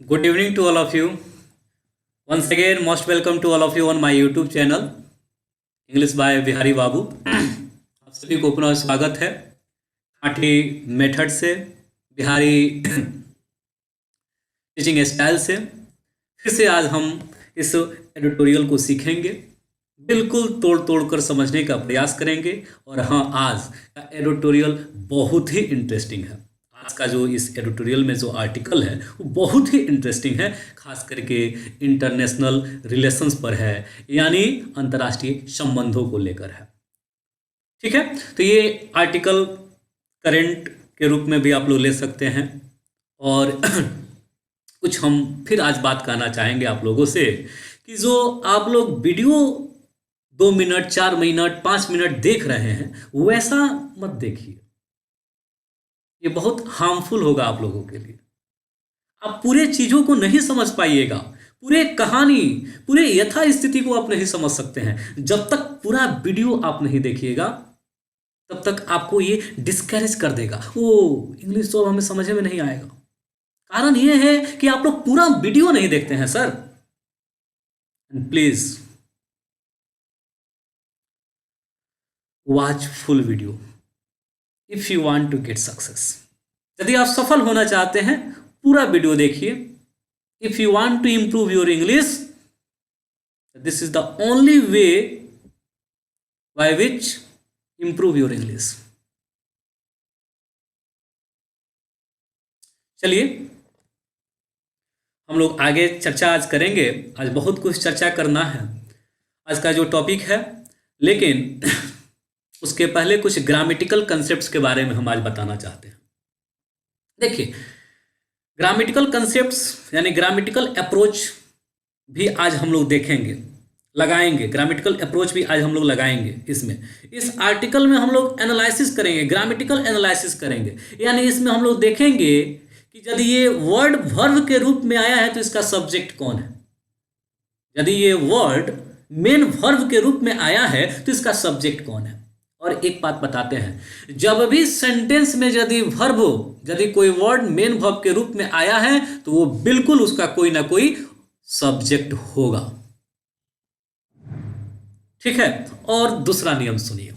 Good evening to all of you. Once again, most welcome to all of you on my YouTube channel, English by Bihari बाबू। आप सभी को पुनः स्वागत है खाटी मेथड से, बिहारी टीचिंग स्टाइल से। फिर से आज हम इस एडिटोरियल को सीखेंगे, बिल्कुल तोड़ तोड़ कर समझने का प्रयास करेंगे। और हाँ, आज का एडिटोरियल बहुत ही इंटरेस्टिंग है। आज का जो इस एडिटोरियल में जो आर्टिकल है वो बहुत ही इंटरेस्टिंग है, खास करके इंटरनेशनल रिलेशंस पर है, यानी अंतर्राष्ट्रीय संबंधों को लेकर है। ठीक है, तो ये आर्टिकल करंट के रूप में भी आप लोग ले सकते हैं। और कुछ हम फिर आज बात करना चाहेंगे आप लोगों से कि जो आप लोग वीडियो 2 मिनट 4 मिनट 5 मिनट देख रहे हैं वैसा मत देखिए, ये बहुत हार्मफुल होगा आप लोगों के लिए। आप पूरे चीज़ों को नहीं समझ पाइएगा, पूरे कहानी, पूरे यथा स्थिति को आप नहीं समझ सकते हैं। जब तक पूरा वीडियो आप नहीं देखिएगा तब तक आपको ये डिस्करेज कर देगा, वो इंग्लिश तो हमें समझ में नहीं आएगा। कारण ये है कि आप लोग पूरा वीडियो नहीं देखते हैं sir. Please watch full video if you want to get success. यदि आप सफल होना चाहते हैं पूरा वीडियो देखिए। If you want to improve your English, this is the only way by which improve your English. चलिए हम लोग आगे चर्चा आज करेंगे। आज बहुत कुछ चर्चा करना है आज का जो टॉपिक है, लेकिन उसके पहले कुछ ग्रामेटिकल कंसेप्ट्स के बारे में हम आज बताना चाहते हैं। देखिए, ग्रामेटिकल कंसेप्ट्स यानी ग्रामेटिकल अप्रोच भी आज हम लोग देखेंगे, लगाएंगे। ग्रामेटिकल अप्रोच भी आज हम लोग लगाएंगे। इसमें इस आर्टिकल में हम लोग एनालिसिस करेंगे, ग्रामेटिकल एनालिसिस करेंगे। यानी इसमें हम लोग देखेंगे कि यदि ये वर्ड वर्ब के रूप में आया है तो इसका सब्जेक्ट कौन है। यदि ये वर्ड मेन वर्ब के रूप में आया है तो इसका सब्जेक्ट कौन है। और एक बात बताते हैं, जब भी सेंटेंस में यदि वर्ब हो, यदि कोई वर्ड मेन वर्ब के रूप में आया है तो वो बिल्कुल उसका कोई ना कोई सब्जेक्ट होगा। ठीक है, और दूसरा नियम सुनिए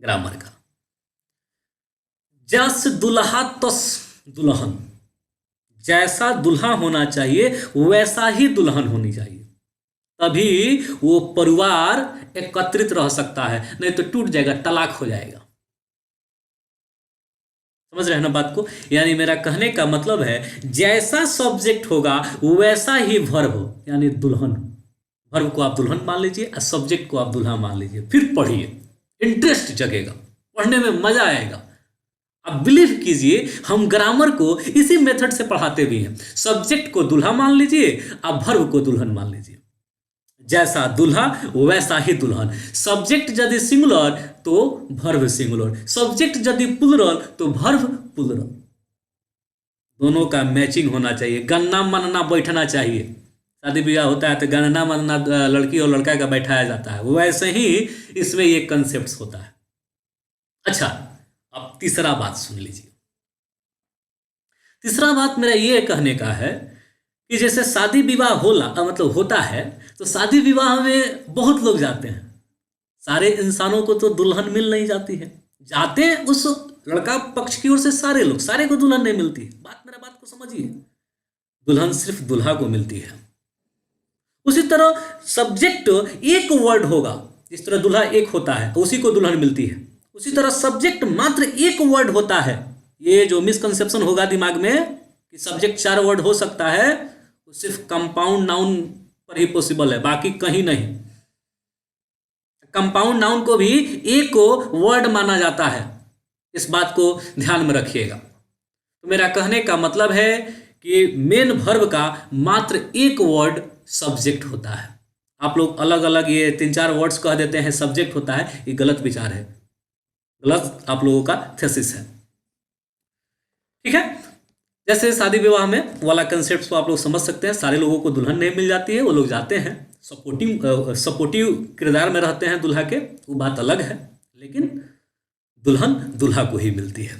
ग्रामर का। जस दुल्हा तस दुल्हन, जैसा दुल्हा होना चाहिए वैसा ही दुल्हन होनी चाहिए, तभी वो परिवार एकत्रित रह सकता है, नहीं तो टूट जाएगा, तलाक हो जाएगा। समझ रहे हैं ना बात को। यानी मेरा कहने का मतलब है, जैसा सब्जेक्ट होगा वैसा ही वर्ब हो, यानी दुल्हन। वर्ब को आप दुल्हन मान लीजिए और सब्जेक्ट को आप दुल्हा मान लीजिए, फिर पढ़िए, इंटरेस्ट जगेगा, पढ़ने में मजा आएगा। अब बिलीव कीजिए, हम ग्रामर को इसी मेथड से पढ़ाते भी हैं। सब्जेक्ट को दुल्हा मान लीजिए और वर्ब को दुल्हन मान लीजिए। जैसा दुल्हा वैसा ही दुल्हन। सब्जेक्ट यदि सिंगुलर तो वर्ब सिंगुलर, सब्जेक्ट यदि प्लुरल तो वर्ब प्लुरल। दोनों का मैचिंग होना चाहिए। गन्ना मनना बैठना चाहिए। शादी ब्याह होता है तो गन्ना मनना लड़की और लड़का का बैठाया जाता है, वैसे ही इसमें ये कंसेप्ट होता है। अच्छा, अब तीसरा बात सुन लीजिए। तीसरा बात मेरा ये कहने का है कि जैसे शादी विवाह मतलब होता है, तो शादी विवाह में बहुत लोग जाते हैं। सारे इंसानों को तो दुल्हन मिल नहीं जाती है, जाते हैं उस लड़का पक्ष की ओर से सारे लोग, सारे को दुल्हन नहीं मिलती है। मेरा बात को समझिए, दुल्हन सिर्फ दुल्हा को मिलती है। उसी तरह सब्जेक्ट एक वर्ड होगा, जिस तरह दुल्हा एक होता है उसी को दुल्हन मिलती है, उसी तरह सब्जेक्ट मात्र एक वर्ड होता है। ये जो मिसकंसेप्शन होगा दिमाग में कि सब्जेक्ट 4 वर्ड हो सकता है, वो सिर्फ कंपाउंड नाउन पर ही पॉसिबल है, बाकी कहीं नहीं। कंपाउंड नाउन को भी एक वर्ड माना जाता है, इस बात को ध्यान में रखिएगा। तो मेरा कहने का मतलब है कि मेन वर्ब का मात्र एक वर्ड सब्जेक्ट होता है। आप लोग अलग अलग ये 3-4 वर्ड्स कह देते हैं सब्जेक्ट होता है, ये गलत विचार है, गलत आप लोगों का थीसिस है। ठीक है, जैसे शादी विवाह में वाला कंसेप्ट को आप लोग समझ सकते हैं। सारे लोगों को दुल्हन नहीं मिल जाती है, वो लोग जाते हैं, सपोर्टिव किरदार में रहते हैं दुल्हा के, वो बात अलग है, लेकिन दुल्हन दुल्हा को ही मिलती है।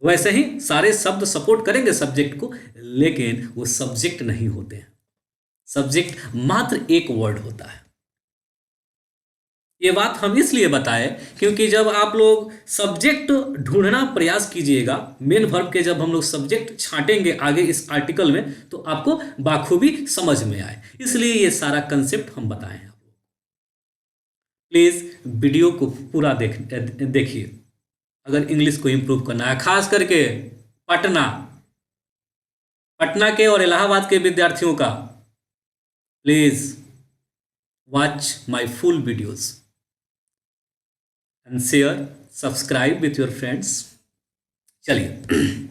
वैसे ही सारे शब्द सपोर्ट करेंगे सब्जेक्ट को, लेकिन वो सब्जेक्ट नहीं होते हैं। सब्जेक्ट मात्र एक वर्ड होता है। ये बात हम इसलिए बताए क्योंकि जब आप लोग सब्जेक्ट ढूंढना प्रयास कीजिएगा, मेन वर्ब के जब हम लोग सब्जेक्ट छांटेंगे आगे इस आर्टिकल में, तो आपको बाखूबी समझ में आए, इसलिए ये सारा कंसेप्ट हम बताए हैं। प्लीज़ वीडियो को पूरा देखिए अगर इंग्लिश को इम्प्रूव करना है, खास करके पटना पटना के और इलाहाबाद के विद्यार्थियों का। Please watch my full videos and share, subscribe with your friends. चलिए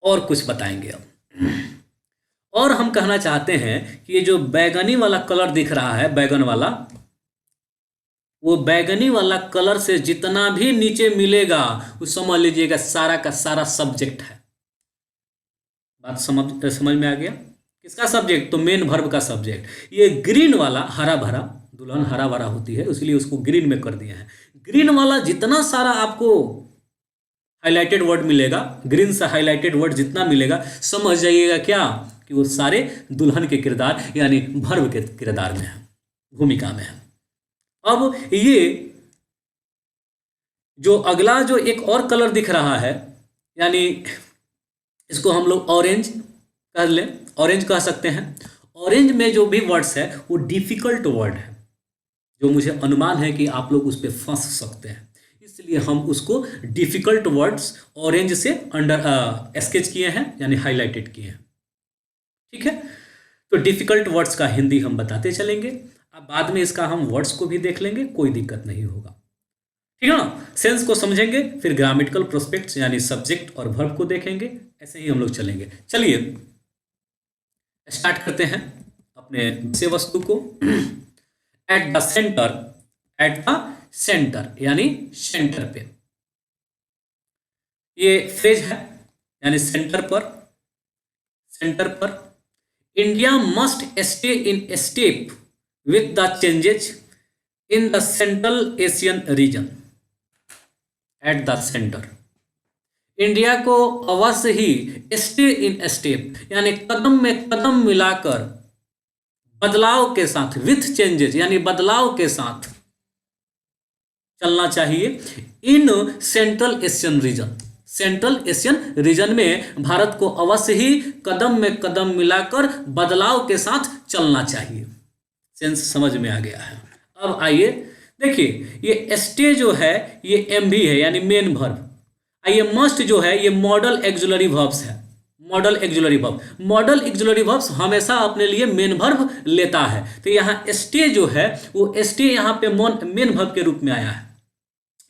और कुछ बताएंगे अब। और हम कहना चाहते हैं कि ये जो बैगनी वाला कलर दिख रहा है, बैगन वाला, वो बैगनी वाला कलर से जितना भी नीचे मिलेगा वो समझ लीजिएगा सारा का सारा सब्जेक्ट है। बात समझ में आ गया? किसका सब्जेक्ट? तो मेन वर्ब का सब्जेक्ट। ये ग्रीन वाला, हरा भरा, दुल्हन हरा भरा होती है इसलिए उसको ग्रीन में कर दिया है। ग्रीन वाला जितना सारा आपको हाईलाइटेड वर्ड मिलेगा, ग्रीन से हाईलाइटेड वर्ड जितना मिलेगा, समझ जाइएगा क्या कि वो सारे दुल्हन के किरदार यानी वर्ब के किरदार में है, भूमिका में है। अब ये जो अगला जो एक और कलर दिख रहा है, यानी इसको हम लोग ऑरेंज कह लें, ऑरेंज कह सकते हैं। ऑरेंज में जो भी वर्ड्स है वो डिफिकल्ट वर्ड है, जो मुझे अनुमान है कि आप लोग उस पर फंस सकते हैं, इसलिए हम उसको डिफिकल्ट वर्ड्स ऑरेंज से अंडर स्केच किए हैं, यानी हाईलाइटेड किए हैं। ठीक है, तो डिफिकल्ट वर्ड्स का हिंदी हम बताते चलेंगे। अब बाद में इसका हम वर्ड्स को भी देख लेंगे, कोई दिक्कत नहीं होगा। ठीक है ना? सेंस को समझेंगे, फिर ग्रामेटिकल प्रोस्पेक्ट्स यानी सब्जेक्ट और वर्ब को देखेंगे, ऐसे ही हम लोग चलेंगे। चलिए स्टार्ट करते हैं अपने विषय वस्तु को। At the centre, at the centre यानी सेंटर पे, ये फ्रेज है, यानी सेंटर पर, सेंटर पर। India must stay in step with the changes in the Central Asian region. At the center, India को अवश्य ही स्टे इन स्टेप यानी कदम में कदम मिलाकर, बदलाव के साथ, विथ चेंजेस यानी बदलाव के साथ चलना चाहिए। In central Asian region, central Asian region में भारत को अवश्य ही कदम में कदम मिलाकर बदलाव के साथ चलना चाहिए। सेंस समझ में आ गया है। अब आइए देखिए, ये स्टे जो है ये एम भी है यानी मेन वर्ब। आइए मस्ट जो है ये मॉडल एक्जुलरी वर्ब्स है, model auxiliary verb. Model auxiliary verbs हमेशा अपने लिए मेन वर्ब लेता है, तो यहाँ स्टे जो है वो स्टे यहाँ पे मेन वर्ब के रूप में आया है।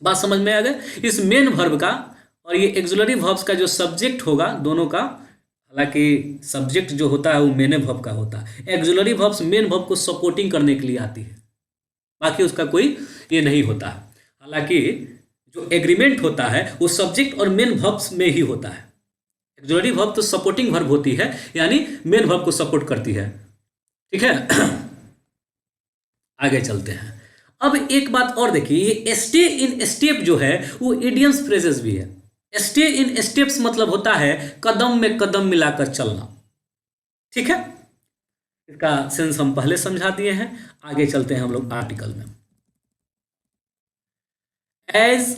बात समझ में आ गया? इस मेन वर्ब का और ये एक्जुलरी वर्ब्स का जो सब्जेक्ट होगा दोनों का, हालांकि सब्जेक्ट जो होता है वो मेन वर्ब का होता है, एक्जुलरी वर्ब्स मेन वर्ब को सपोर्टिंग करने के लिए आती है, बाकी उसका कोई ये नहीं होता है। हालांकि जो एग्रीमेंट होता है वो सब्जेक्ट और मेन वर्ब्स में ही होता है। एक्जुलरी वर्ब तो सपोर्टिंग वर्ब होती है, यानी मेन वर्ब को सपोर्ट करती है। ठीक है, आगे चलते हैं। अब एक बात और देखिए, ये स्टे इन स्टेप जो है वो इडियम्स फ्रेजेस भी है। स्टे इन स्टेप्स मतलब होता है कदम में कदम मिलाकर चलना। ठीक है, इसका सेंस हम पहले समझा दिए हैं। आगे चलते हैं हम लोग आर्टिकल में। As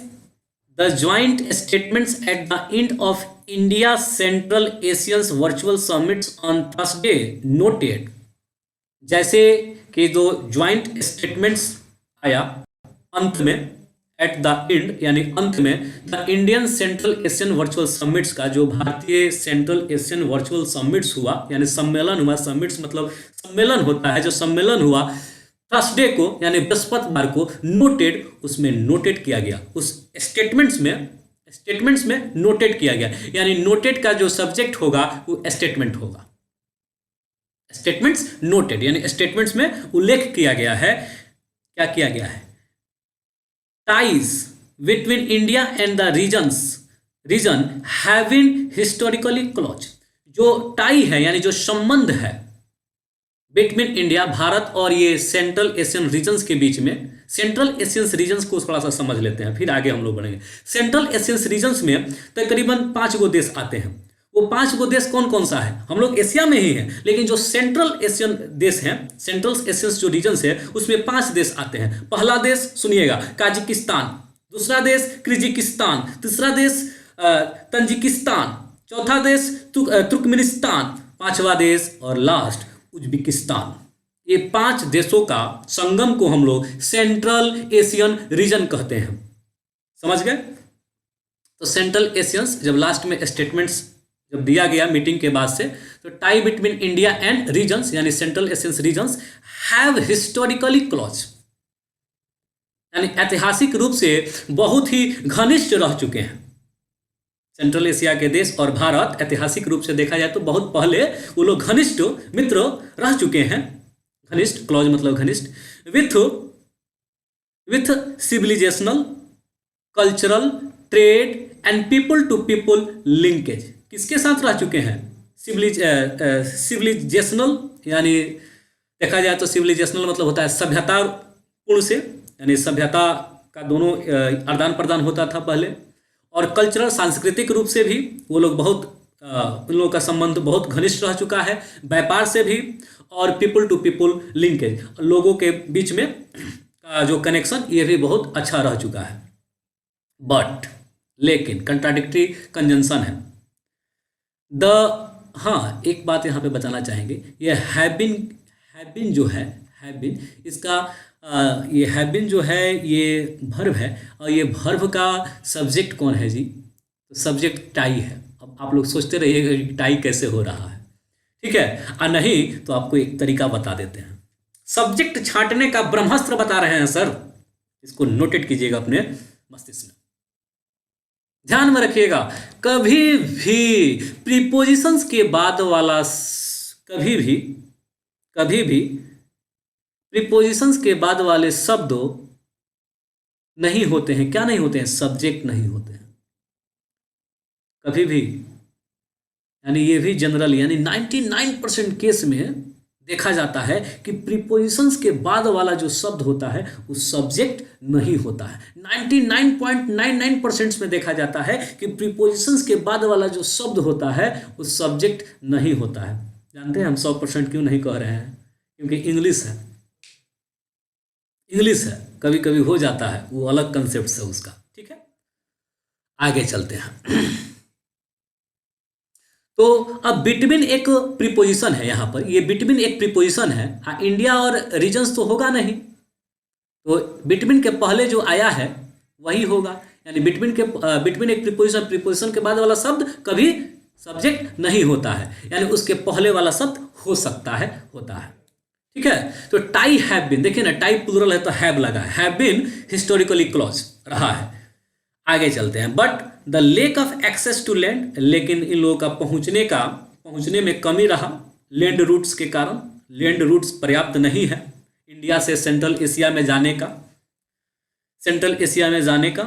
the joint statements at the end of India Central Asians virtual summits on Thursday noted, जैसे कि जो ज्वाइंट स्टेटमेंट्स आया अंत में, एट द एंड यानी अंत में, the Indian central Asian virtual summits का, जो भारतीय सेंट्रल एशियन वर्चुअल समिट्स हुआ यानी सम्मेलन हुआ, समिट्स मतलब सम्मेलन होता है, जो सम्मेलन हुआ थर्सडे को यानी बृहस्पतिवार को, नोटेड उसमें नोटेड किया गया, उस स्टेटमेंट्स में नोटेड किया गया, यानी नोटेड का जो सब्जेक्ट होगा वो स्टेटमेंट होगा। स्टेटमेंट्स नोटेड यानी स्टेटमेंट्स में उल्लेख किया गया है, क्या किया गया है, ties between India and the region have been historically close। जो टाई है यानी जो संबंध है बिटवीन इंडिया, भारत और ये सेंट्रल एशियन रीजन्स के बीच में, सेंट्रल एशियन रीजन्स को थोड़ा सा समझ लेते हैं, फिर आगे हम लोग बढ़ेंगे। सेंट्रल एशियन रीजन्स में तकरीबन 5 गो देश आते हैं। वो 5 गो देश कौन कौन सा है? हम लोग एशिया में ही हैं, लेकिन जो सेंट्रल एशियन देश हैं, सेंट्रल एशियन जो रीजन्स है, उसमें 5 देश आते हैं। पहला देश सुनिएगा, काजिकिस्तान। दूसरा देश किर्गिस्तान। तीसरा देश तंजिकिस्तान। चौथा देश तुर्कमेनिस्तान। पांचवा देश और लास्ट उज्बेकिस्तान। ये 5 देशों का संगम को हम लोग सेंट्रल एशियन रीजन कहते हैं। समझ गए? तो सेंट्रल एशियंस जब लास्ट में स्टेटमेंट्स जब दिया गया मीटिंग के बाद से, तो tie between India and regions यानी central Asians regions have historically close, यानी ऐतिहासिक रूप से बहुत ही घनिष्ठ रह चुके हैं। सेंट्रल एशिया के देश और भारत ऐतिहासिक रूप से देखा जाए तो बहुत पहले वो लोग घनिष्ठ मित्र रह चुके हैं। घनिष्ठ, क्लोज मतलब घनिष्ठ, with civilisational, cultural, trade and people to people linkage. किसके साथ रह चुके हैं? सिविलाइजेशनल, यानी देखा जाए तो सिविलाइजेशनल मतलब होता है सभ्यता पूर्ण से, यानी सभ्यता का दोनों आदान प्रदान होता था पहले। और कल्चरल, सांस्कृतिक रूप से भी वो लोग बहुत उन लोगों का संबंध बहुत घनिष्ठ रह चुका है। व्यापार से भी, और पीपल टू पीपल लिंकेज, लोगों के बीच में का जो कनेक्शन, ये भी बहुत अच्छा रह चुका है। बट लेकिन कंट्राडिक्टरी कंजंक्शन है। हाँ, एक बात यहाँ पे बताना चाहेंगे, ये हैव बीन जो है, इसका ये हैव बीन जो है ये वर्ब है, और ये वर्ब का सब्जेक्ट कौन है जी? तो सब्जेक्ट टाई है। अब आप लोग सोचते रहिएगा कि टाई कैसे हो रहा है, ठीक है? और नहीं तो आपको एक तरीका बता देते हैं। सब्जेक्ट छांटने का ब्रह्मास्त्र बता रहे हैं सर, इसको नोटेट कीजिएगा अपने मस्तिष्क में, ध्यान में रखिएगा। कभी भी प्रीपोजिशंस के बाद वाला, कभी भी प्रीपोजिशंस के बाद वाले शब्द नहीं होते हैं। क्या नहीं होते हैं? सब्जेक्ट नहीं होते हैं कभी भी। यानी ये भी जनरल, यानी 99% केस में देखा जाता है कि प्रीपोजिशंस के बाद वाला जो शब्द होता है वो सब्जेक्ट नहीं होता है। 99.99% में देखा जाता है कि प्रीपोजिशंस के बाद वाला जो शब्द होता है वो सब्जेक्ट नहीं होता है। जानते हैं हम 100% क्यों नहीं कह रहे हैं? क्योंकि इंग्लिश है, कभी कभी हो जाता है, वो अलग कंसेप्ट है उसका, ठीक है? आगे चलते हैं। तो अब बिटवीन एक प्रीपोजिशन है, यहाँ पर ये बिटवीन एक प्रीपोजिशन है। हाँ, इंडिया और रीजन्स तो होगा नहीं, तो बिटवीन के पहले जो आया है वही होगा। यानी बिटवीन एक प्रीपोजिशन के बाद वाला शब्द कभी सब्जेक्ट नहीं होता है, यानी उसके पहले वाला शब्द हो सकता है, होता है, ठीक है? तो टाई हैव बीन, देखिए ना, टाई प्लूरल है तो हैव लगा है, हैव बीन हिस्टोरिकली क्लोज रहा है। आगे चलते हैं। But the lack of access to land, लेकिन इन लोगों का पहुंचने में कमी रहा लैंड रूट्स के कारण। लैंड रूट्स पर्याप्त नहीं है इंडिया से सेंट्रल एशिया में जाने का।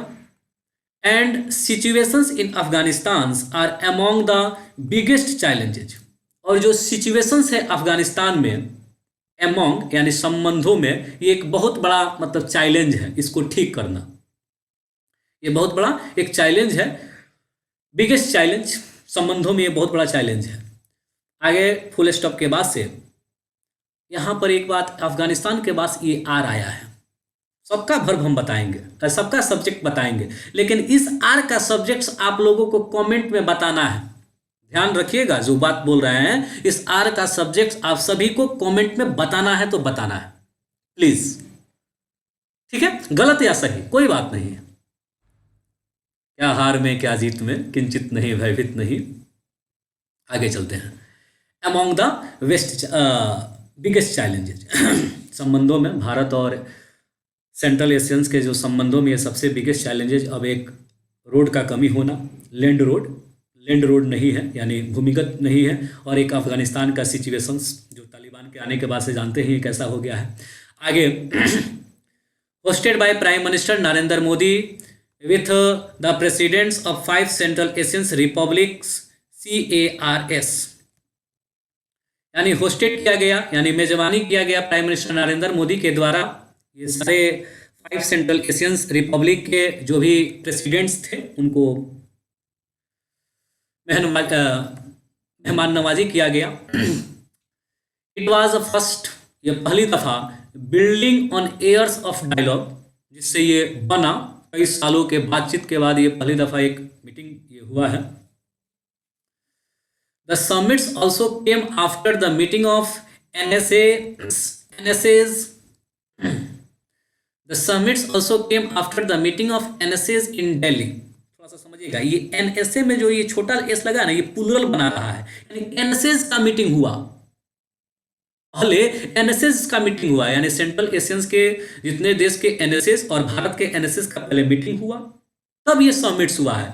And situations in Afghanistan are among the biggest challenges, और जो सिचुएशंस है अफगानिस्तान में, अमॉन्ग यानी संबंधों में, ये एक बहुत बड़ा मतलब चैलेंज है, इसको ठीक करना ये बहुत बड़ा एक चैलेंज है। बिगेस्ट चैलेंज, संबंधों में ये बहुत बड़ा चैलेंज है। आगे फुल स्टॉप के बाद से यहाँ पर एक बात, अफगानिस्तान के पास ये आर आया है। सबका वर्ब हम बताएंगे, सबका सब्जेक्ट बताएंगे, लेकिन इस आर का सब्जेक्ट आप लोगों को कमेंट में बताना है। ध्यान रखिएगा जो बात बोल रहे हैं, इस आर का सब्जेक्ट आप सभी को कमेंट में बताना है, तो बताना है प्लीज, ठीक है? गलत या सही कोई बात नहीं है। क्या हार में क्या जीत में, किंचित नहीं भयभीत नहीं। आगे चलते हैं। अमॉन्ग द बिगेस्ट चैलेंजेज, संबंधों में भारत और सेंट्रल एशियंस के जो संबंधों में ये सबसे बिगेस्ट चैलेंजेज, अब एक रोड का कमी होना, लैंड रोड नहीं है, यानी भूमिगत नहीं है, और एक अफगानिस्तान का सिचुएशंस जो तालिबान के आने के बाद से जानते हैं कैसा हो गया है। आगे hosted by prime minister Narendra Modi with the presidents of 5 Central Asian Republics CARS, यानी होस्टेड किया गया, यानी मेजबानी किया गया प्राइम मिनिस्टर नरेंद्र मोदी के द्वारा ये सारे 5 सेंट्रल एशियन रिपब्लिक के जो भी प्रेसिडेंट्स थे उनको मेहमान नवाजी किया गया। इट वॉज अ फर्स्ट, ये पहली दफा building on years of dialogue, जिससे ये बना कई सालों के बातचीत के बाद ये पहली दफा एक मीटिंग ये हुआ है। The summits also came after the meeting of NSAs. The summits also came after the meeting of NSAs इन दिल्ली। थोड़ा सा समझिएगा, ये NSA में जो ये छोटा एस लगा ना, ये प्लूरल बना रहा है, यानी NSAs का मीटिंग हुआ। पहले NSAs का मीटिंग हुआ, यानी सेंट्रल एशियंस के जितने देश के NSAs और भारत के NSAs का पहले मीटिंग हुआ, तब ये समिट्स हुआ है।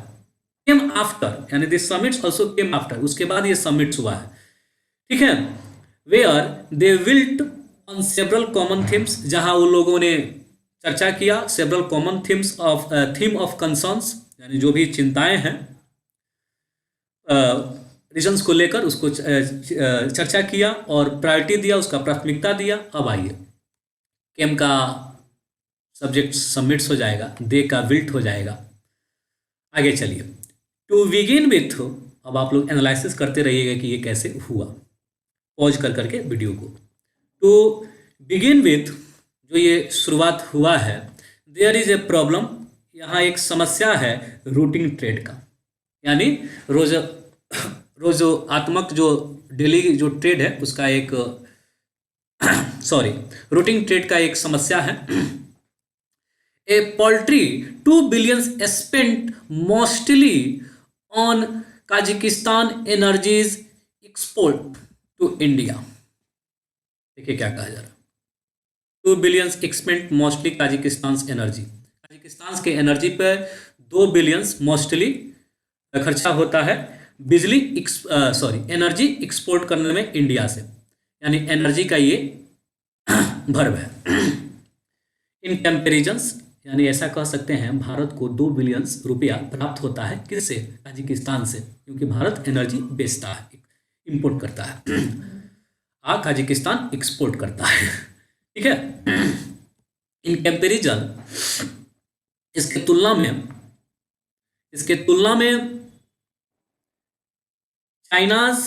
केम आफ्टर, यानी this summits also came after, उसके बाद ये समिट्स हुआ है। ठीक है, where they built on several common themes, जहां वो लोगों ने चर्चा किया several common themes of theme of concerns, यानी जो भी चिंताएं हैं रीजन्स को लेकर उसको चर्चा किया और प्रायोरिटी दिया, उसका प्राथमिकता दिया। अब आइए, केम का सब्जेक्ट समिट्स हो जाएगा, दे का विल्ट हो जाएगा। आगे चलिए, टू बिगिन विथ, अब आप लोग एनालिसिस करते रहिएगा कि ये कैसे हुआ, पॉज कर करके वीडियो को। टू बिगिन विथ, जो ये शुरुआत हुआ है, देयर इज ए प्रॉब्लम, यहाँ एक समस्या है रूटिंग ट्रेड का, यानी रोजोआत्मक जो डेली जो ट्रेड है उसका एक रूटिंग ट्रेड का एक समस्या है। A paltry 2 billion spent mostly on Kazakhstan energies export to India. देखिए क्या कहा जा रहा है, 2 billion spent mostly Kazakhstan energy, Kazakhstan के एनर्जी पे 2 बिलियन मोस्टली खर्चा होता है बिजली एनर्जी एक्सपोर्ट करने में इंडिया से, यानी एनर्जी का ये भर्व है। इन कंपेरिजन्स, यानी ऐसा कह सकते हैं भारत को 2 बिलियन रुपया प्राप्त होता है किससे, काजाकिस्तान से, क्योंकि भारत एनर्जी बेचता है, इंपोर्ट करता है, काजाकिस्तान एक्सपोर्ट करता है। ठीक है, इन कंपेरिजन, इसके तुलना में China's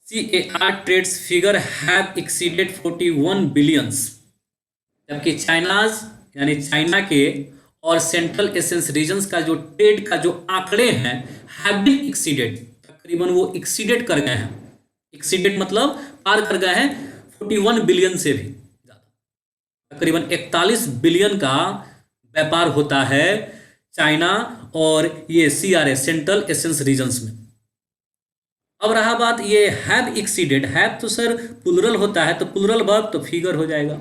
CAR trades figure have exceeded 41 billions, जबकि चाइनाज यानी चाइना के और सेंट्रल एशियन रीजन्स का जो ट्रेड का जो आंकड़े हैं हैव बीन एक्सीडेड, तकरीबन वो एक्सीडेड कर गए हैं, एक्सीडेड मतलब पार कर गए हैं 41 बिलियन से भी ज़्यादा, तकरीबन 41 बिलियन का व्यापार होता है चाइना और ये CRA सेंट्रल एशियन रीजन्स में। अब रहा बात ये हैव एक्सीडेड, हैव तो सर प्लूरल होता है, तो प्लूरल वर्ब तो फिगर हो जाएगा,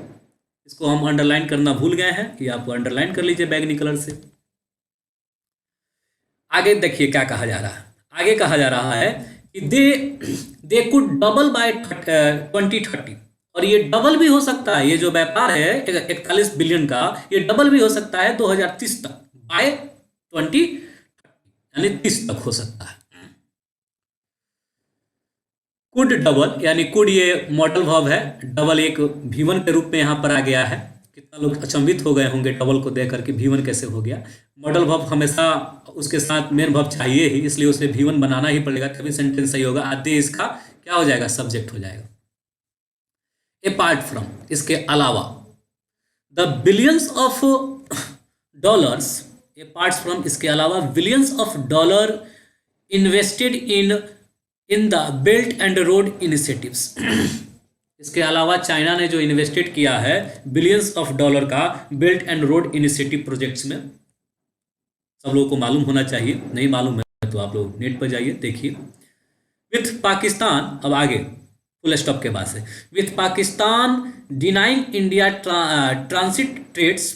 इसको हम अंडरलाइन करना भूल गए हैं, ये आप अंडरलाइन कर लीजिए बैगनी कलर से। आगे देखिए क्या कहा जा रहा है, आगे कहा जा रहा है कि दे कुड डबल बाय 2030, और ये डबल भी हो सकता है, ये जो व्यापार है 41 बिलियन का, ये डबल भी हो सकता है 2030 तक, बाय 2030 यानी 30 तक हो सकता है। कुड डबल, यानी कुड ये मॉडल वर्ब है, डबल एक V1 के रूप में यहाँ पर आ गया है। कितना लोग अचंभित हो गए होंगे डबल को देख करके V1 कैसे हो गया। मॉडल वर्ब हमेशा उसके साथ मेन वर्ब चाहिए ही, इसलिए उसे V1 बनाना ही पड़ेगा तभी सेंटेंस सही होगा। आदि इसका क्या हो जाएगा, सब्जेक्ट हो जाएगा। अपार्ट फ्रॉम, इसके अलावा, the billions of dollars, apart from इसके अलावा billions of dollar invested in the belt and road initiatives, इसके अलावा चाइना ने जो इन्वेस्टेड किया है बिलियंस ऑफ डॉलर का belt and road initiative projects में, सब लोगों को मालूम होना चाहिए, नहीं मालूम है तो आप लोग नेट पर जाइए देखिए। विथ पाकिस्तान, अब आगे फुल स्टॉप के बाद से, with Pakistan denying India transit trades,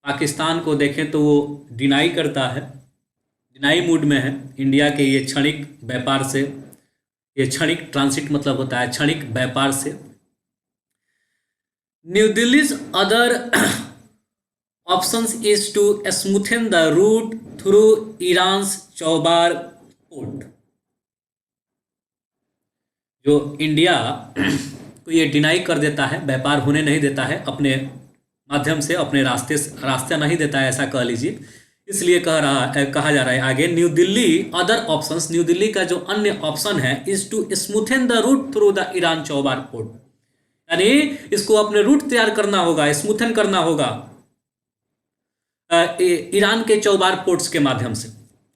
Pakistan को देखें तो वो डिनाई करता है, डिनाई मूड में है इंडिया के ये क्षणिक व्यापार से, ये क्षणिक ट्रांसिट मतलब होता है क्षणिक व्यापार से। New Delhi's other options is to smoothen the route through Iran's Chabahar port, जो इंडिया को ये डिनाई कर देता है, व्यापार होने नहीं देता है अपने माध्यम से अपने रास्ता नहीं देता है, ऐसा कह लीजिए। इसलिए कहा जा रहा है आगे, न्यू दिल्ली अदर ऑप्शंस, न्यू दिल्ली का जो अन्य ऑप्शन है is to smoothen the route through the Iran Chabahar port, यानी इसको अपने रूट तैयार करना होगा, स्मूथन करना होगा ईरान के चौबार पोर्ट्स के माध्यम से।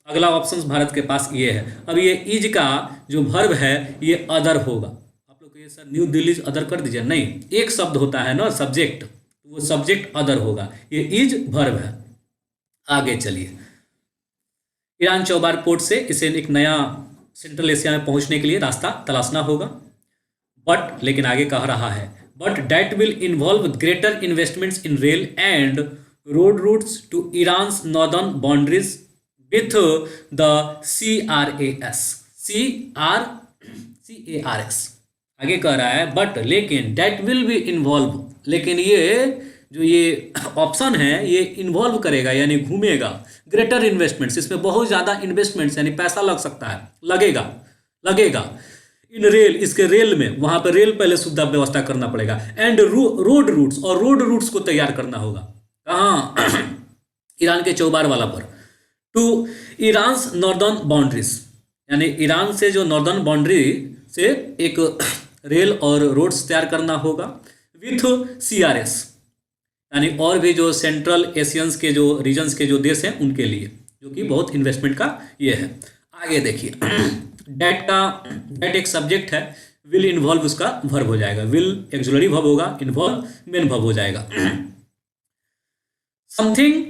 अगला ऑप्शन भारत के पास ये है। अब ये इज का जो वर्ब है ये अदर होगा। आप लोग ये सर न्यू दिल्ली अदर कर दीजिए, नहीं, एक शब्द होता है ना सब्जेक्ट, वो सब्जेक्ट अदर होगा, ये इज वर्ब है। आगे चलिए, ईरान चौबार पोर्ट से इसे एक नया सेंट्रल एशिया में पहुंचने के लिए रास्ता तलाशना होगा। बट लेकिन आगे कह रहा है, but that will involve greater investments in rail and road routes to Iran's northern boundaries with the CRAS। आगे कह रहा है बट लेकिन दैट विल बी इन्वॉल्व, लेकिन ये जो ये ऑप्शन है ये इन्वॉल्व करेगा यानी घूमेगा ग्रेटर इन्वेस्टमेंट्स, इसमें बहुत ज़्यादा इन्वेस्टमेंट्स यानी पैसा लग सकता है, लगेगा इन रेल, इसके रेल में, वहाँ पर रेल पहले सुविधा व्यवस्था करना पड़ेगा, एंड रोड रूट्स, और रोड रूट्स को तैयार करना होगा। कहाँ? ईरान के चौबार वाला पर, टू ईरान्स नॉर्दर्न बाउंड्रीज, यानी ईरान से जो नॉर्दर्न बाउंड्री से एक रेल और रोड्स तैयार करना होगा, विथ CRS, यानी और भी जो सेंट्रल एशियंस के जो रीजन्स के जो देश हैं उनके लिए, जो कि बहुत इन्वेस्टमेंट का ये है। आगे देखिए, डेट एक सब्जेक्ट है, विल इन्वॉल्व उसका वर्ब हो जाएगा, विल एक्सुलरी वर्ब होगा, इन्वॉल्व मेन वर्ब हो जाएगा। Something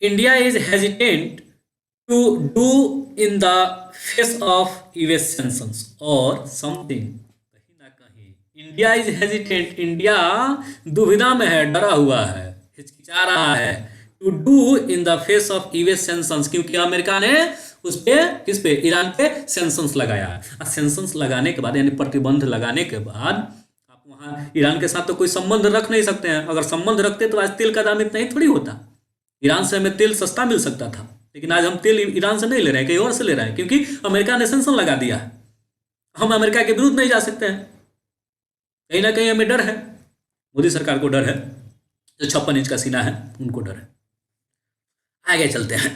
India is hesitant to do in the face of US sanctions, और समथिंग, कहीं ना कहीं इंडिया इज हेजिटेंट, इंडिया दुविधा में है, डरा हुआ है, हिचकिचा रहा है, to do in the face of US sanctions, क्योंकि अमेरिका ने उस पे, किस पे, ईरान पे सैंक्शंस लगाया है। और सैंक्शंस लगाने के बाद यानी प्रतिबंध लगाने के बाद आप वहाँ ईरान के साथ तो कोई संबंध रख नहीं सकते हैं। अगर संबंध रखते तो आज तेल का दाम इतना ही थोड़ी होता। ईरान से हमें तेल सस्ता मिल सकता था, लेकिन आज हम तेल ईरान से नहीं ले रहे हैं, कहीं और से ले रहे हैं, क्योंकि अमेरिका ने सैंक्शन लगा दिया है। हम अमेरिका के विरुद्ध नहीं जा सकते हैं, कहीं ना कहीं हमें डर है, मोदी सरकार को डर है, जो 56 इंच का सीना है उनको डर है। आगे चलते हैं।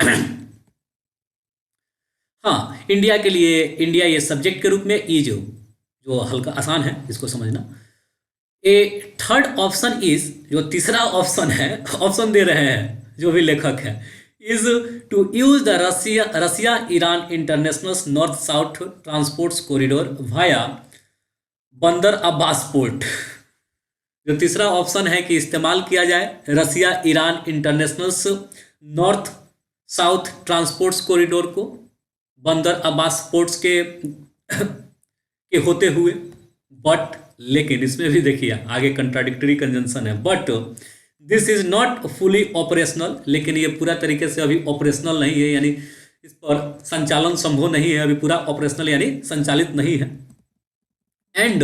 हाँ, इंडिया के लिए, इंडिया ये सब्जेक्ट के रूप में इज, जो हल्का आसान है इसको समझना। ए थर्ड ऑप्शन इज, जो तीसरा ऑप्शन है, ऑप्शन दे रहे हैं जो भी लेखक है, is to use the Russia Iran international north south transports corridor via Bandar Abbas port. जो तीसरा ऑप्शन है कि इस्तेमाल किया जाए Russia Iran international north south transports corridor को बंदर अब्बास पोर्ट्स के होते हुए। बट लेकिन इसमें भी देखिए आगे कंट्राडिक्टरी कंजंक्शन है, but this is not fully operational, लेकिन ये पूरा तरीके से अभी ऑपरेशनल नहीं है, यानी इस पर संचालन संभव नहीं है, अभी पूरा ऑपरेशनल यानी संचालित नहीं है। एंड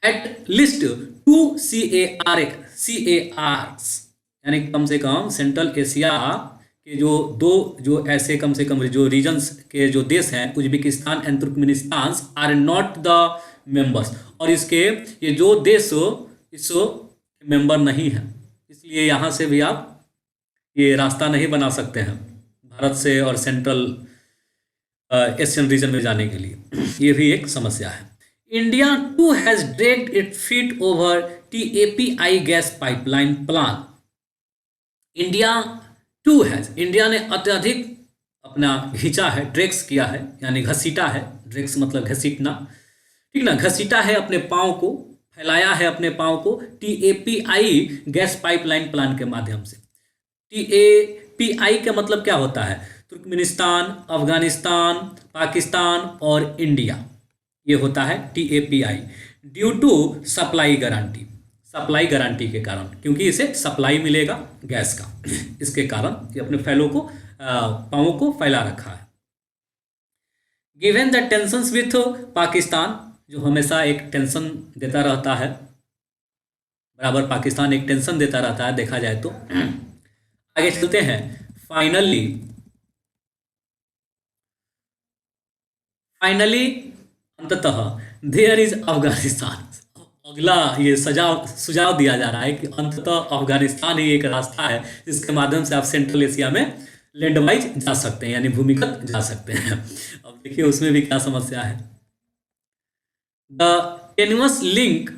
एट लिस्ट 2 CARs, यानी कम से कम सेंट्रल एशिया के जो ऐसे कम से कम जो रीजन्स के जो देश हैं, Uzbekistan and Turkmenistan are not the members, और इसके ये जो देश इस मेंबर नहीं है, इसलिए यहाँ से भी आप ये रास्ता नहीं बना सकते हैं भारत से और सेंट्रल एशियन रीजन में जाने के लिए, ये भी एक समस्या है। India too has dragged it feet over TAPI gas pipeline plan. India ने अत्यधिक अपना घिंचा है, ड्रैग्स किया है, यानी घसीटा है, ड्रैग्स मतलब घसीटना, ठीक ना, घसीटा है अपने पाँव को, फैलाया है अपने पाँव को TAPI गैस पाइपलाइन प्लान के माध्यम से। TAPI का मतलब क्या होता है? तुर्कमेनिस्तान, अफगानिस्तान, पाकिस्तान और इंडिया, ये होता है TAPI। Due to supply guarantee के कारण, क्योंकि इसे सप्लाई मिलेगा गैस का, इसके कारण ये अपने पाँवों को फैला रखा है। Given the tensions with Pakistan, जो हमेशा एक टेंशन देता रहता है, बराबर पाकिस्तान एक टेंशन देता रहता है देखा जाए तो। आगे चलते हैं। फाइनली अंततः देयर इज अफगानिस्तान। अगला ये सजाव सुझाव दिया जा रहा है कि अंततः अफगानिस्तान ही एक रास्ता है जिसके माध्यम से आप सेंट्रल एशिया में लैंड वाइज जा सकते हैं, यानी भूमिगत जा सकते हैं। अब देखिए उसमें भी क्या समस्या है। The टेनुअस link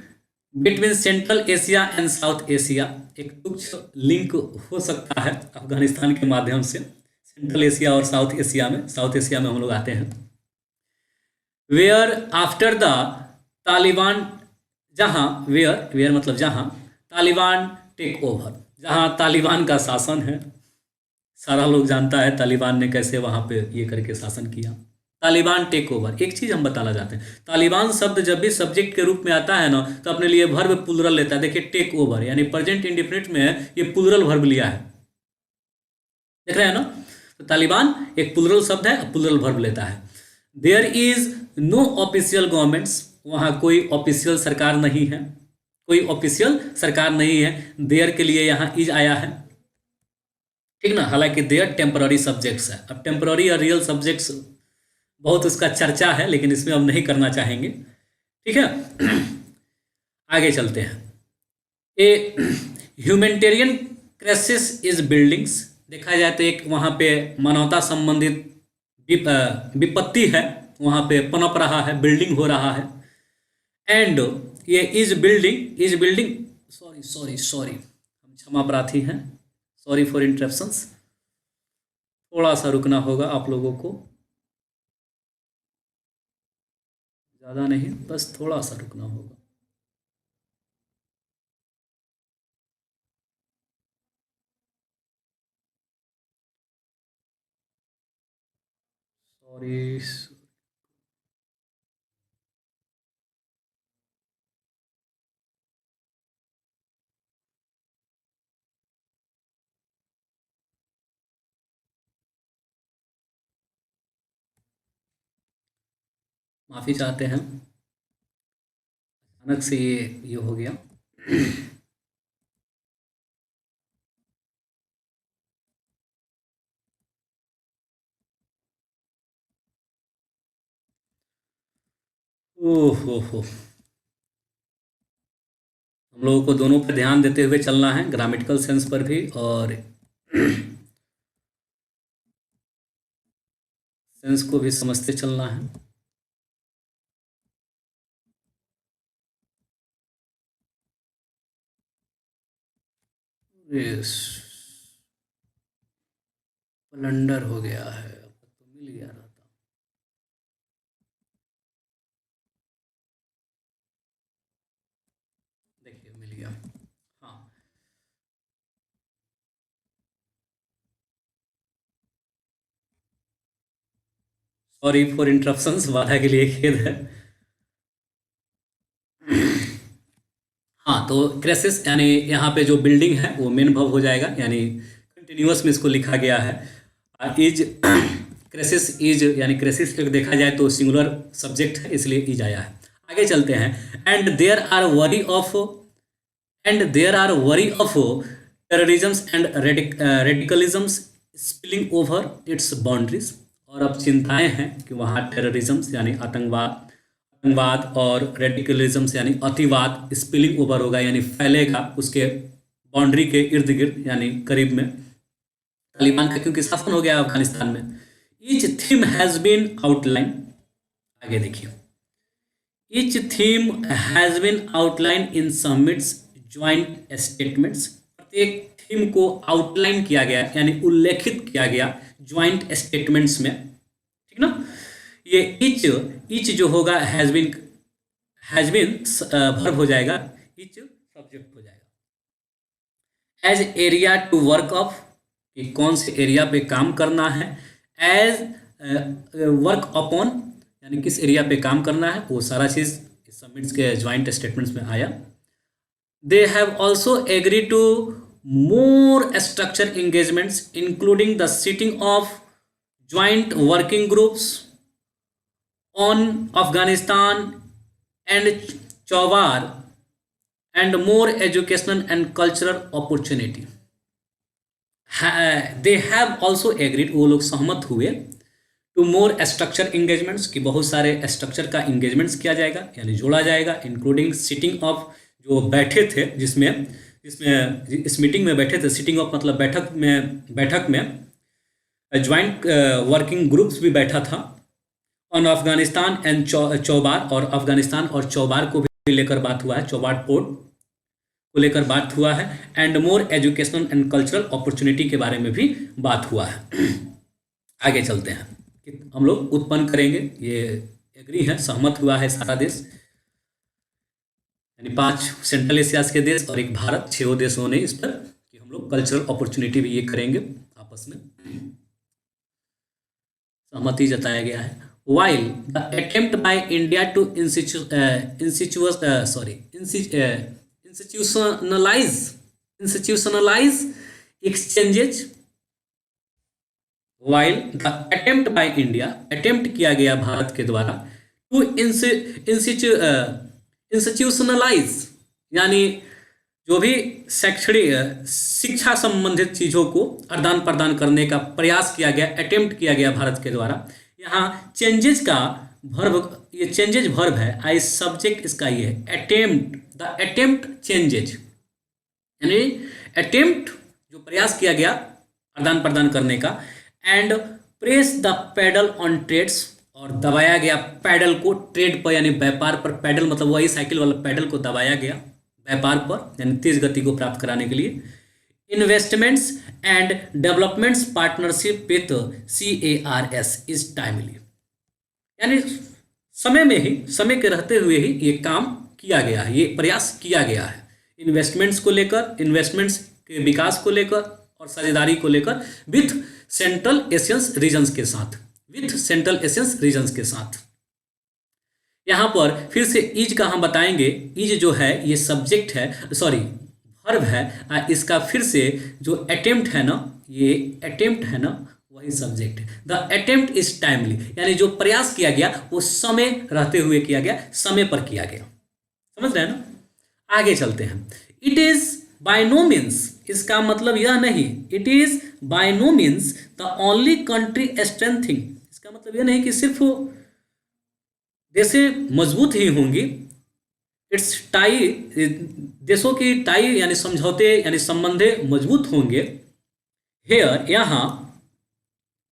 between central Asia and south Asia, एक तुच्छ लिंक हो सकता है अफगानिस्तान के माध्यम से सेंट्रल एशिया और साउथ एशिया में हम लोग आते हैं। वेयर आफ्टर द तालिबान, जहाँ वेयर मतलब जहाँ तालिबान टेक ओवर, जहाँ तालिबान का शासन है। सारा लोग जानता है तालिबान ने कैसे वहाँ पे ये करके शासन किया। तालिबान टेक ओवर, एक चीज़ हम बताना चाहते हैं, तालिबान शब्द जब भी सब्जेक्ट के रूप में आता है ना तो अपने लिए वर्ब प्लुरल लेता है। देखिए टेक ओवर यानी प्रेजेंट इंडिफिनिट में ये प्लुरल वर्ब लिया है, देख रहे हैं ना। तो तालिबान एक प्लुरल शब्द है, प्लुरल वर्ब लेता है। There is no official governments, वहाँ कोई ऑफिशियल सरकार नहीं है, कोई ऑफिशियल सरकार नहीं है। देयर के लिए यहाँ इज आया है, ठीक ना। हालांकि देयर टेम्पररी सब्जेक्ट्स है। अब टेम्पररी और रियल सब्जेक्ट्स बहुत उसका चर्चा है, लेकिन इसमें हम नहीं करना चाहेंगे, ठीक है। आगे चलते हैं। ए ह्यूमैनिटेरियन क्राइसिस इज बिल्डिंग्स, देखा जाए तो एक वहाँ पे मानवता संबंधित विपत्ति है, वहाँ पे पनप रहा है, बिल्डिंग हो रहा है। एंड ये इज बिल्डिंग सॉरी हम क्षमा प्रार्थी हैं, सॉरी फॉर इंटरप्शंस। थोड़ा सा रुकना होगा आप लोगों को, ज़्यादा नहीं, बस थोड़ा सा रुकना होगा। सॉरी, माफ़ी चाहते हैं, अचानक से ये हो गया। ओह हो, हम लोगों को दोनों पर ध्यान देते हुए चलना है, ग्रामेटिकल सेंस पर भी और सेंस को भी समझते चलना है। यस, ब्लंडर हो गया है, अब तो मिल गया रहता। देखिए मिल गया, हाँ। सॉरी फॉर इंटरप्शंस, बाधा के लिए खेद है। हाँ, तो क्रेसिस यानी यहाँ पे जो बिल्डिंग है वो मेन वर्ब हो जाएगा, यानी कंटिन्यूअस में इसको लिखा गया है। इज क्रेसिस इज यानी क्रेसिस एक देखा जाए तो सिंगुलर सब्जेक्ट है, इसलिए इज आया है। आगे चलते हैं। And there are worry of terrorisms and radicalisms spilling over its boundaries, और अब चिंताएं हैं कि वहाँ टेररिज्म्स यानी आतंकवाद और रेडिकलिज्म्स यानी अतिवाद स्पिलिंग ओवर होगा, यानी फैलेगा उसके बाउंड्री के इर्द गिर्द, यानी करीब में। तालिबान का क्योंकि शासन हो गया अफगानिस्तान में। Each theme has been outline, आगे देखिए। Each theme has been outline in summits joint statements, प्रत्येक थीम को आउटलाइन किया गया यानी उल्लेखित किया गया ज्वाइंट स्टेटमेंट्स में, ठीक ना। ये ईच जो होगा हैज़ बीन वर्ब हो जाएगा, ईच सब्जेक्ट हो जाएगा। As area to work of, कि कौन से एरिया पे काम करना है। एज वर्क अपॉन यानी किस एरिया पे काम करना है, वो सारा चीज़ समिट्स के ज्वाइंट स्टेटमेंट्स में आया। They have also agree to more structure engagements including the sitting of joint working groups on Afghanistan and Chabahar and more educational and cultural opportunity. They have also agreed, वो लोग सहमत हुए, टू मोर स्ट्रक्चर इंगेजमेंट्स, कि बहुत सारे structure का engagements किया जाएगा यानी जोड़ा जाएगा, इंक्लूडिंग सिटिंग ऑफ, जो बैठे थे जिसमें जिसमें इस मीटिंग में बैठे थे, सिटिंग ऑफ मतलब बैठक में ज्वाइंट वर्किंग ग्रुप्स भी बैठा था, ऑन अफगानिस्तान एंड चौबार, और अफगानिस्तान और चौबार को भी लेकर बात हुआ है, चौबार पोर्ट को लेकर बात हुआ है, and more educational and cultural opportunity के बारे में भी बात हुआ है। आगे चलते हैं कि हम लोग उत्पन्न करेंगे, ये एग्री है, सहमत हुआ है सारा देश, यानी 5 सेंट्रल एशिया के देश और एक भारत, 6 देशों ने इस पर कि हम लोग कल्चरल अपॉर्चुनिटी भी ये करेंगे आपस में, सहमति जताया गया है। While the attempt by India to institutionalize exchanges, while the attempt by India, attempt किया गया भारत के द्वारा to institutionalize, यानी जो भी शैक्षणिक शिक्षा संबंधित चीज़ों को आदान प्रदान करने का प्रयास किया गया, अटेम्प्ट किया गया भारत के द्वारा। यहाँ चेंजेज का वर्ब, ये चेंजेज वर्ब है, आई सब्जेक्ट इसका ये है अटेम्प्ट, द अटेम्प्ट चेंजेज, यानी अटेम्प्ट जो प्रयास किया गया आदान प्रदान करने का, and press the pedal on trades, और दबाया गया पैडल को ट्रेड पर यानी व्यापार पर, पैडल मतलब वही साइकिल वाला पैडल को दबाया गया व्यापार पर यानी तेज गति को प्राप्त कराने के लिए। Investments and developments partnership with CARS is timely, यानी समय में ही, समय के रहते हुए ही ये काम किया गया है, ये प्रयास किया गया है इन्वेस्टमेंट्स को लेकर, इन्वेस्टमेंट्स के विकास को लेकर और साझेदारी को लेकर विथ सेंट्रल एशियंस रीजन्स के साथ, विथ सेंट्रल एशियंस रीजन्स के साथ। यहाँ पर फिर से इज का हम बताएंगे, इज जो है ये सब्जेक्ट है, सॉरी वर्ब है, इसका फिर से जो अटेम्प्ट है ना, ये अटेम्प्ट है ना वही सब्जेक्ट है। द अटेम्प्ट इज टाइमली, यानी जो प्रयास किया गया वो समय रहते हुए किया गया, समय पर किया गया, समझ रहे हैं ना। आगे चलते हैं। It is by no means, इसका मतलब यह नहीं, it is by no means the only country strengthening, इसका मतलब यह नहीं कि सिर्फ देशें मजबूत ही होंगी, इट्स टाई, देशों की टाई यानी समझौते यानी संबंधे मजबूत होंगे। हेयर,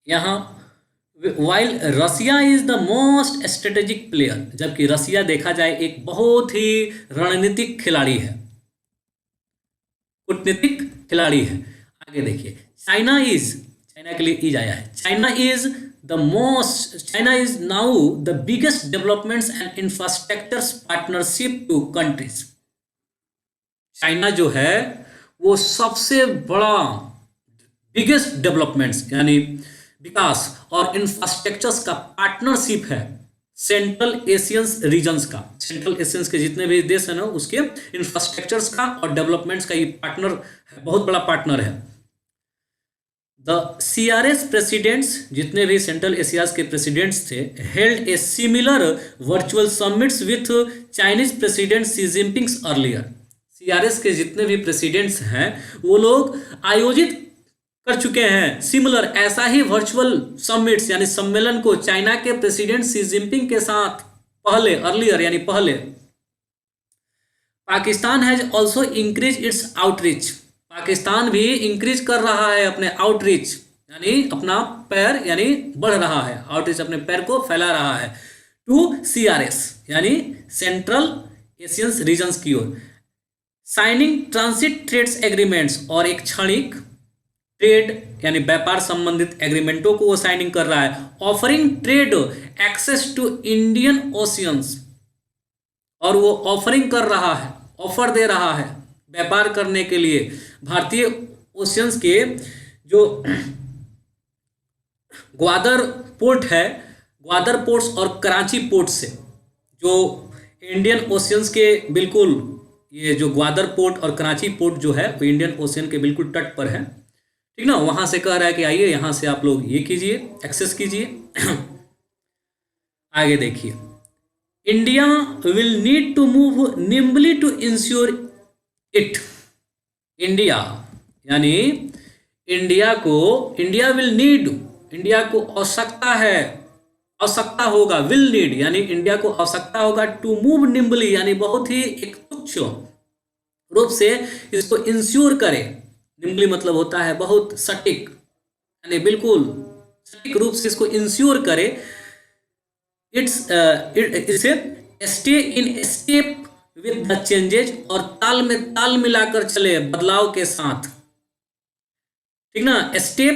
यहाँ while Russia is the most strategic player, जबकि रसिया देखा जाए एक बहुत ही रणनीतिक खिलाड़ी है, कूटनीतिक खिलाड़ी है। आगे देखिए, चाइना के लिए इज आया है, China is now the biggest developments and infrastructure partnership to countries. China जो है वो सबसे बड़ा बिगेस्ट डेवलपमेंट्स यानी विकास और इंफ्रास्ट्रक्चर्स का पार्टनरशिप है सेंट्रल एशियंस रीजन्स का, सेंट्रल एशियंस के जितने भी देश हैं ना उसके इंफ्रास्ट्रक्चर्स का और डेवलपमेंट्स का ये पार्टनर है, बहुत बड़ा पार्टनर है। द CRS प्रेसिडेंट्स, जितने भी सेंट्रल एशियाज के प्रेसिडेंट्स थे, held a similar virtual summits with Chinese president Xi Jinping earlier. CRS के जितने भी प्रेसिडेंट्स हैं वो लोग आयोजित कर चुके हैं सिमिलर ऐसा ही वर्चुअल समिट्स यानी सम्मेलन को चाइना के प्रेसिडेंट शी जिनपिंग के साथ पहले, अर्लियर यानी पहले। Pakistan has also increase its outreach, Pakistan भी इंक्रीज कर रहा है अपने आउटरीच यानी अपना पैर यानी बढ़ रहा है, आउटरीच अपने पैर को फैला रहा है टू CRS यानी सेंट्रल एशियंस रीजन्स की ओर। साइनिंग ट्रांसिट ट्रेड्स एग्रीमेंट्स, और एक क्षणिक ट्रेड यानी व्यापार संबंधित एग्रीमेंटों को वो साइनिंग कर रहा है। Offering trade access to Indian oceans, और वो ऑफरिंग कर रहा है, ऑफर दे रहा है व्यापार करने के लिए भारतीय ओशियंस के जो ग्वादर पोर्ट है, ग्वादर पोर्ट्स और कराची पोर्ट से, जो इंडियन ओशियंस के बिल्कुल, ये जो ग्वादर पोर्ट और कराची पोर्ट जो है वो इंडियन ओशियन के बिल्कुल तट पर है, ठीक ना। वहां से कह रहा है कि आइए यहां से आप लोग ये कीजिए, एक्सेस कीजिए। आगे देखिए, India will need to move nimbly to ensure it. India यानी इंडिया विल नीड, इंडिया को आवश्यकता है आवश्यकता होगा, विल नीड यानी इंडिया को आवश्यकता होगा, टू मूव निम्बली यानी बहुत ही एक तुच्छ रूप से इसको इंश्योर करे। निम्बली मतलब होता है बहुत सटीक, यानी बिल्कुल सटीक रूप से इसको इंश्योर करे। इसे stay in step with the changes, और ताल में ताल मिलाकर चले बदलाव के साथ, ठीक ना। Stay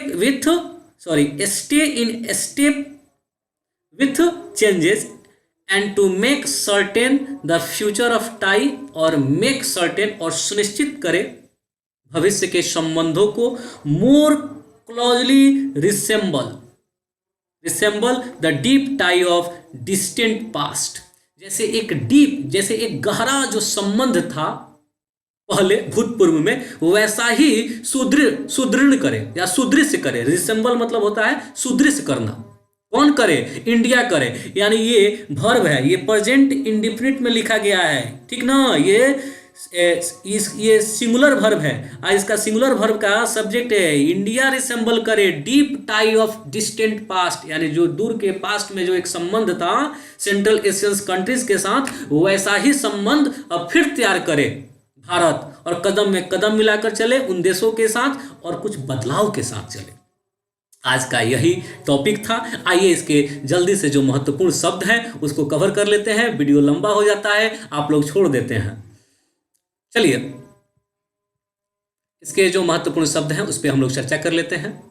in step with changes and to make certain the future of tie, और मेक सर्टेन और सुनिश्चित करे भविष्य के संबंधों को more closely resemble the deep tie of distant past, जैसे एक गहरा जो संबंध था पहले भूतपूर्व में, वैसा ही सुदृढ़ करे या सुदृश्य करे। रिसेंबल मतलब होता है सुदृश्य करना। कौन करे? इंडिया करे, यानी ये वर्ब है, ये प्रेजेंट इंडेफिनिट में लिखा गया है, ठीक ना। ये सिंगुलर वर्ब है, इसका सिंगुलर वर्ब का सब्जेक्ट है। इंडिया रिसेंबल करे deep tie of distant past, यानी जो दूर के पास्ट में जो एक संबंध था सेंट्रल एशियन कंट्रीज के साथ, वैसा ही संबंध अब फिर तैयार करे भारत, और कदम में कदम मिलाकर चले उन देशों के साथ और कुछ बदलाव के साथ चले। आज का यही टॉपिक था। आइए इसके जल्दी से जो महत्वपूर्ण शब्द हैं उसको कवर कर लेते हैं। वीडियो लंबा हो जाता है, आप लोग छोड़ देते हैं। चलिए इसके जो महत्वपूर्ण शब्द हैं उस पर हम लोग चर्चा कर लेते हैं।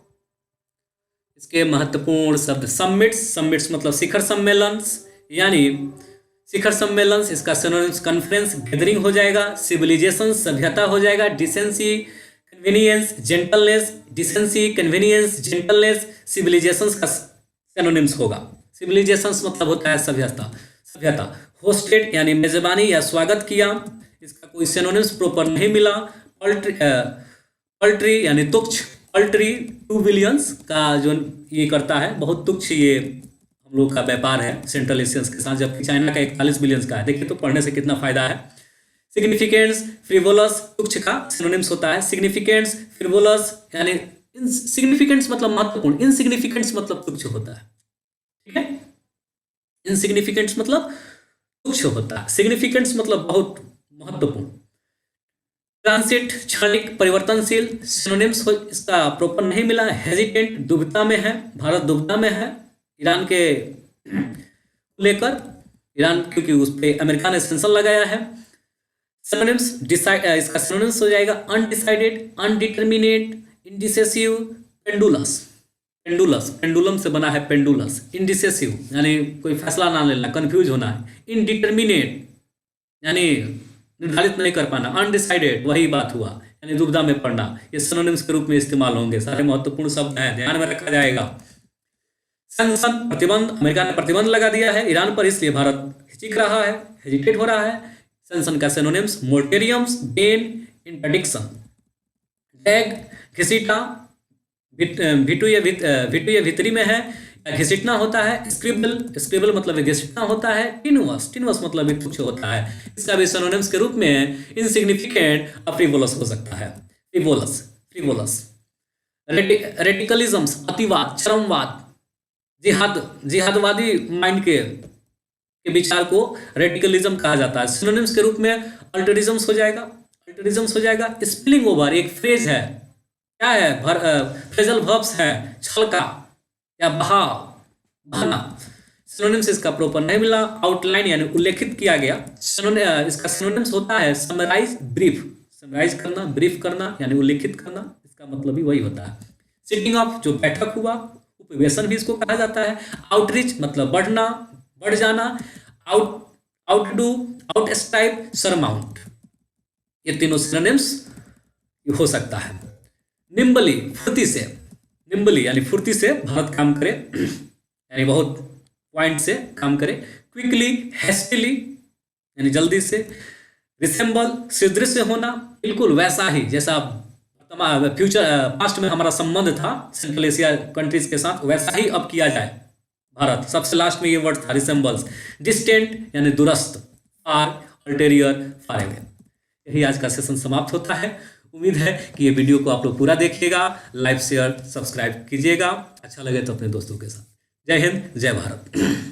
इसके महत्वपूर्ण शब्द समिट्स मतलब शिखर सम्मेलन, यानी शिखर सम्मेलन, इसका सिनोनिम्स कॉन्फ्रेंस गैदरिंग हो जाएगा। सिविलाइजेशन सभ्यता हो जाएगा। Decency convenience gentleness, decency convenience gentleness civilizations का सिनोनिम्स होगा। सिविलाइजेशंस मतलब होता है सभ्यता। होस्टेड यानी मेजबानी या स्वागत किया, इसका कोई सिनोनिम्स प्रॉपर नहीं मिला। पल्ट्री यानी तुच्छ, पल्ट्री 2 बिलियंस का जो ये करता है, बहुत तुच्छ ये हम लोग का व्यापार है सेंट्रल एशियंस के साथ, जबकि चाइना का 41 बिलियंस का है। देखिए तो पढ़ने से कितना फायदा है। सिग्निफिकेंस फ्रिवोलस तुच्छ का सिनोनिम्स होता है। सिग्निफिकेंस फ्रिवोलस यानी सिग्निफिकेंस मतलब महत्वपूर्ण, इनसिग्निफिकेंस मतलब तुच्छ होता है, ठीक है। इनसिग्निफिकेंस मतलब तुच्छ होता है, सिग्निफिकेंस मतलब बहुत महत्वपूर्ण। ट्रांसिट क्षणिक परिवर्तनशील सिनोनिम्स इसका प्रॉपर नहीं मिला। हेजिटेंट दुविधा में है, भारत दुविधा में है ईरान के लेकर, ईरान क्योंकि उस पर अमेरिका ने सेंसर लगाया है। सिनोनिम्स इसका सिनोनिम्स हो जाएगा अनडिसाइडेड, अनडिटर्मिनेट, इंडिसेसिव, पेंडुलस, पेंडुलम से बना है पेंडुलस। इंडिसेसिव यानी कोई फैसला ना लेना, कंफ्यूज होना है। इनडिटर्मिनेट यानी निर्धारित नहीं कर पाना। अनडिसाइडेड वही बात हुआ, यानी दुविधा में पड़ना। ये सिनोनिम्स के रूप में इस्तेमाल होंगे, सारे महत्वपूर्ण शब्द हैं, ध्यान में रखा जाएगा। सैंक्शन प्रतिबंध, अमेरिका ने प्रतिबंध लगा दिया है ईरान पर, इसलिए भारत हिचक रहा है, हेजिटेट हो रहा है। सैंक्शन का सिनोनिम्स मोरेटोरियम्स, बैन, इंटरडिक्शन। टैग घसीटा, भिटू ये भीतरी में है, घसीटना होता है। स्क्रिबल मतलब घसीटना होता है। टिनवस मतलब भी तुच्छ होता है। इसका भी सिनोनिम्स के रूप में इनसिग्निफिकेंट और फ्रिवोलस हो सकता है। फ्रिवोलस। रेडिकलिज्म अतिवाद, चरमवाद, जिहादवादी माइंड के विचार को रेडिकलिज्म कहा जाता है। सिनोनिम्स के रूप में अल्टरिज्म्स हो जाएगा। स्पिलिंग ओवर एक फ्रेज है, क्या है? फ्रेजल वर्ब्स है, छलका या बहाना। सिनोनिम्स इसका प्रॉपर नहीं मिला। आउटलाइन यानी उल्लेखित किया गया, इसका सिनोनिम्स होता है समराइज, समराइज करना, ब्रीफ करना यानी उल्लेखित करना, इसका मतलब भी वही होता है। सिटिंग ऑफ जो बैठक हुआ, उपवेशन भी इसको कहा जाता है। आउटरीच मतलब बढ़ जाना। आउटडू, आउटस्टाइप, सरमाउंट, ये तीनों सिनोनिम्स हो सकता है। निम्बली यानी फुर्ती से भारत काम करे, यानी बहुत पॉइंट से काम करे। क्विकली, हेस्टिली यानी जल्दी से। रिसेंबल सदृश होना, बिल्कुल वैसा ही जैसा पास्ट में हमारा संबंध था सेंट्रल एशिया कंट्रीज के साथ, वैसा ही अब किया जाए भारत। सबसे लास्ट में ये वर्ड था रिसेंबल्स। डिस्टेंट यानी दूरस्थ, फार, अल्टेरियर, फार अवे। यही आज का सेशन समाप्त होता है। उम्मीद है कि ये वीडियो को आप लोग पूरा देखिएगा, लाइक शेयर सब्सक्राइब कीजिएगा, अच्छा लगे तो अपने दोस्तों के साथ। जय हिंद, जय भारत।